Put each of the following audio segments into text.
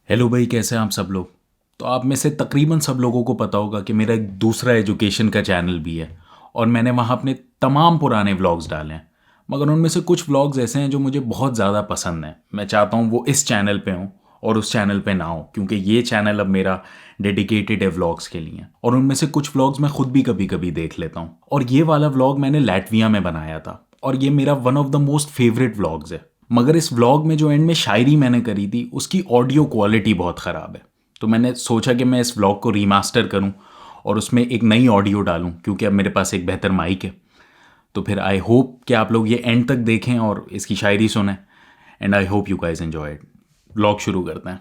Hello भाई, कैसे हैं आप सब लोग। तो आप में से तकरीबन सब लोगों को पता होगा कि मेरा एक दूसरा एजुकेशन का चैनल भी है और मैंने वहाँ अपने तमाम पुराने व्लॉग्स डाले हैं। मगर उनमें से कुछ व्लॉग्स ऐसे हैं जो मुझे बहुत ज़्यादा पसंद हैं। मैं चाहता हूँ वो इस चैनल पे हों और उस चैनल पे ना हो, क्योंकि ये चैनल अब मेरा डेडिकेटेड है व्लॉग्स के लिए। और उनमें से कुछ व्लॉग्स मैं खुद भी कभी कभी देख लेता हूँ। और ये वाला व्लॉग मैंने लैटविया में बनाया था और ये मेरा one of the most favourite vlogs है। मगर इस व्लॉग में जो एंड में शायरी मैंने करी थी उसकी ऑडियो क्वालिटी बहुत ख़राब है। तो मैंने सोचा कि मैं इस व्लॉग को रीमास्टर करूं और उसमें एक नई ऑडियो डालूं, क्योंकि अब मेरे पास एक बेहतर माइक है। तो फिर आई होप कि आप लोग ये एंड तक देखें और इसकी शायरी सुनें। And I hope you guys enjoy it. Vlog शुरू करते हैं।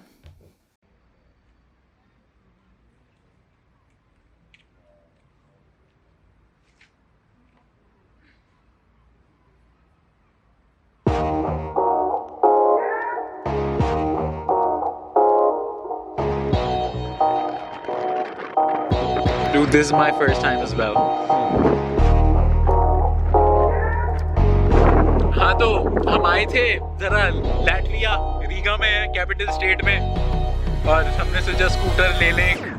Dude, this is my first time as well. हाँ, तो हम आए थे जरा लैटविया, रीगा में है, कैपिटल स्टेट में, और हमने सोचा स्कूटर ले लें।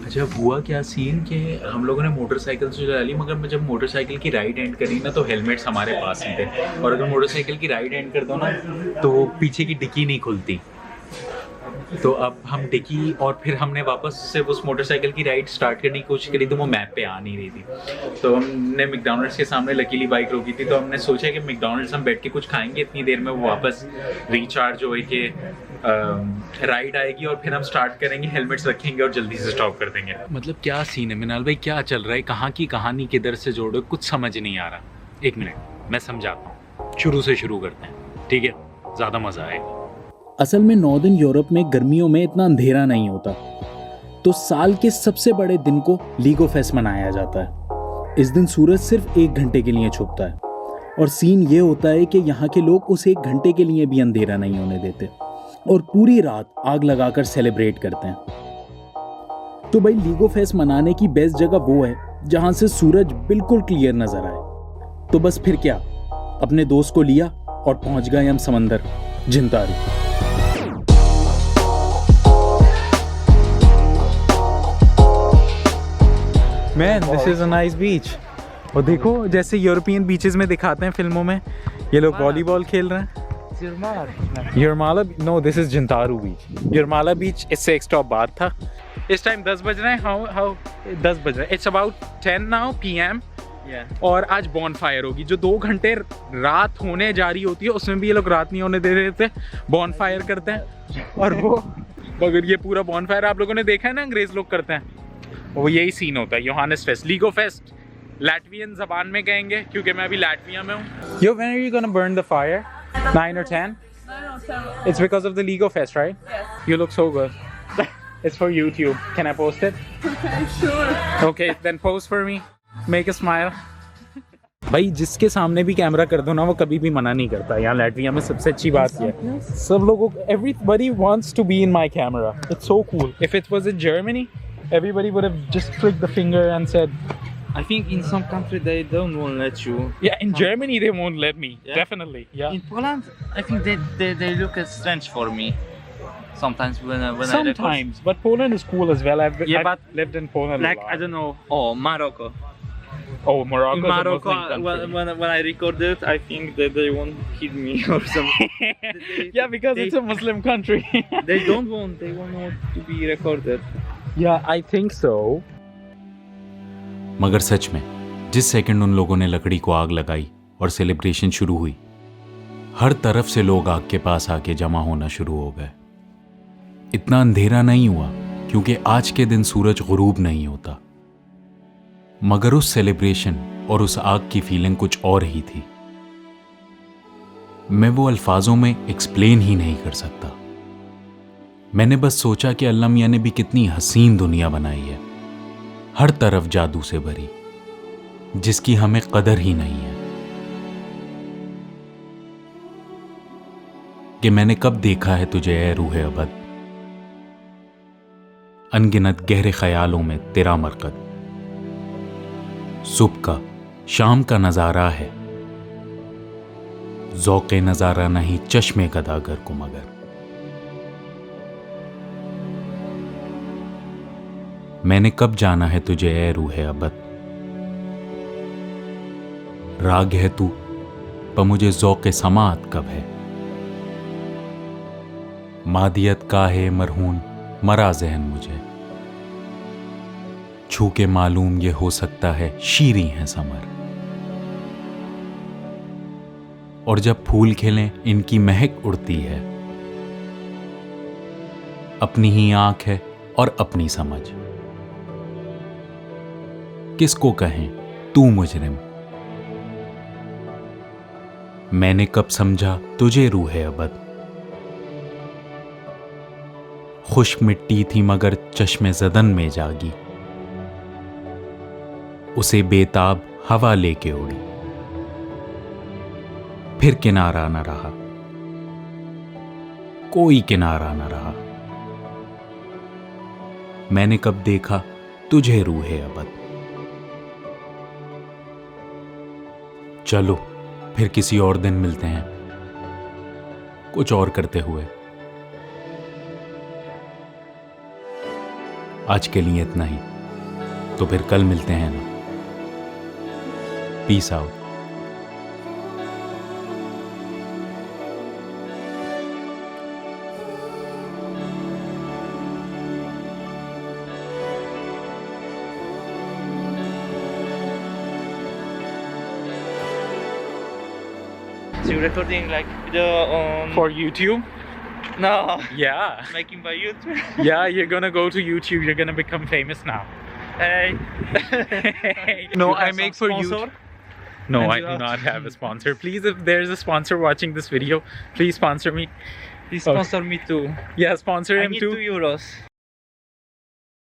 अच्छा, हुआ क्या सीन कि हम लोगों ने मोटरसाइकिल से चला ली, मगर जब मोटरसाइकिल की राइट एंड करी ना तो हेलमेट्स हमारे पास ही थे। और अगर मोटरसाइकिल की राइट एंड कर दो ना तो पीछे की डिक्की नहीं खुलती। तो अब हम डिक्की, और फिर हमने वापस से उस मोटरसाइकिल की राइड स्टार्ट करने की कोशिश करी तो वो मैप पे आ नहीं रही थी। तो हमने मैकडॉनल्ड्स के सामने लकीली बाइक रोकी थी। तो हमने सोचा कि मैकडॉनल्ड्स हम बैठ के कुछ खाएंगे, इतनी देर में वो वापस रिचार्ज हो के राइड आएगी और फिर हम स्टार्ट करेंगे, हेलमेट्स रखेंगे और जल्दी से स्टॉप कर देंगे। मतलब क्या सीन है मिनाल भाई, क्या चल रहा है, कहाँ की कहानी किधर से जोड़ो, कुछ समझ नहीं आ रहा। एक मिनट मैं समझाता हूँ, शुरू से शुरू करते हैं, ठीक है, ज़्यादा मज़ा आएगा। असल में नॉर्दर्न यूरोप में गर्मियों में इतना अंधेरा नहीं होता, तो साल के सबसे बड़े दिन को लीगो फेस्ट मनाया जाता है। इस दिन सूरज सिर्फ 1 घंटे के लिए छुपता है और सीन ये होता है कि यहाँ के लोग उस 1 घंटे के लिए भी अंधेरा नहीं होने देते और पूरी रात आग लगाकर सेलिब्रेट करते हैं। तो भाई, लीगो फेस्ट मनाने की बेस्ट जगह वो है जहाँ से सूरज बिल्कुल क्लियर नजर आए। तो बस फिर क्या, अपने दोस्त को लिया और पहुंच गए हम समंदर जिंतारू। Man, this is a nice beach. और देखो, जैसे यूरोपियन बीचेस में दिखाते हैं फिल्मों में, ये लोग वॉलीबॉल खेल रहे हैं। युरमाला, नो, दिस इज जिंतारू बीच। युरमाला बीच इससे एक स्टॉप बाद था। इस टाइम 10 बज रहे हैं। हाउ 10 बज रहे हैं, इट्स अबाउट 10 नाउ PM। और आज बॉन फायर होगी, जो 2 घंटे रात होने जा रही होती है, उसमें भी ये लोग रात नहीं होने दे रहे थे, बॉन फायर करते हैं। और वो, मगर ये पूरा बॉन फायर आप लोगों ने देखा है ना, अंग्रेज लोग करते हैं, वो यही सीन होता है। योहानेस फेस्ट, लीगो फेस्ट लैटवियन जबान में कहेंगे, क्योंकि मैं अभी लैटविया में हूँ। Yo, when are you gonna burn the fire? 9 or 10? 9 or 7. It's because of the Ligo Fest, right? Yes. You look so good. It's for YouTube. Can I post it? Sure. Okay, then post for me. Make a smile. भाई, जिसके सामने भी camera कर दो ना, वो कभी भी मना नहीं करता। यहाँ लैटविया में सबसे अच्छी बात ये है, सब लोगों को, everybody wants to be in my camera. It's so cool. If it was in Germany, everybody would have just clicked the finger and said, I think in some country they don't want to let you. yeah, in Germany they won't let me. Yeah? Definitely, yeah. In Poland, I think they look strange for me. Sometimes when I record. Sometimes, but Poland is cool as well. I've but lived in Poland like a lot. I don't know. Oh, Morocco. Oh, Morocco. In Morocco, when I record it, I think that they won't hit me or something. Yeah, because it's a Muslim country. They don't want. They want not to be recorded. Yeah, I think so. मगर सच में जिस second उन लोगों ने लकड़ी को आग लगाई और सेलिब्रेशन शुरू हुई, हर तरफ से लोग आग के पास आके जमा होना शुरू हो गए। इतना अंधेरा नहीं हुआ क्योंकि आज के दिन सूरज गुरूब नहीं होता, मगर उस सेलिब्रेशन और उस आग की फीलिंग कुछ और ही थी। मैं वो अल्फाजों में एक्सप्लेन ही नहीं कर सकता। मैंने बस सोचा कि अल्लाह मियां ने भी कितनी हसीन दुनिया बनाई है, हर तरफ जादू से भरी, जिसकी हमें कदर ही नहीं है। कि मैंने कब देखा है तुझे ए रूहे अबद, अनगिनत गहरे ख्यालों में तेरा मरकद। सुबह का शाम का नजारा है, ज़ौक़े नज़ारा नहीं चश्मे कदागर को मगर। मैंने कब जाना है तुझे ए रूहे अबद, राग है तू पर मुझे ज़ौक़े समात कब है। मादियत का है मरहून मरा ज़हन मुझे, छू के मालूम ये हो सकता है शीरी है समर। और जब फूल खिलें इनकी महक उड़ती है, अपनी ही आंख है और अपनी समझ। किसको कहें तू मुजरिम, मैंने कब समझा तुझे रूहे अबद। खुश्क मिट्टी थी मगर चश्मे ज़दन में जागी, उसे बेताब हवा लेके उड़ी। फिर किनारा न रहा, कोई किनारा न रहा। मैंने कब देखा तुझे रूहे अबद। चलो फिर किसी और दिन मिलते हैं, कुछ और करते हुए। आज के लिए इतना ही, तो फिर कल मिलते हैं ना। Peace out. So you're recording like video on... For YouTube? No. Yeah. Making by YouTube? Yeah, you're gonna go to YouTube. You're gonna become famous now. Hey. No, You I have make some for sponsor? YouTube. No, And I you do have- not have a sponsor. Please, if there's a sponsor watching this video, please sponsor me. Please sponsor me too. Yeah, sponsor I him need too. €2.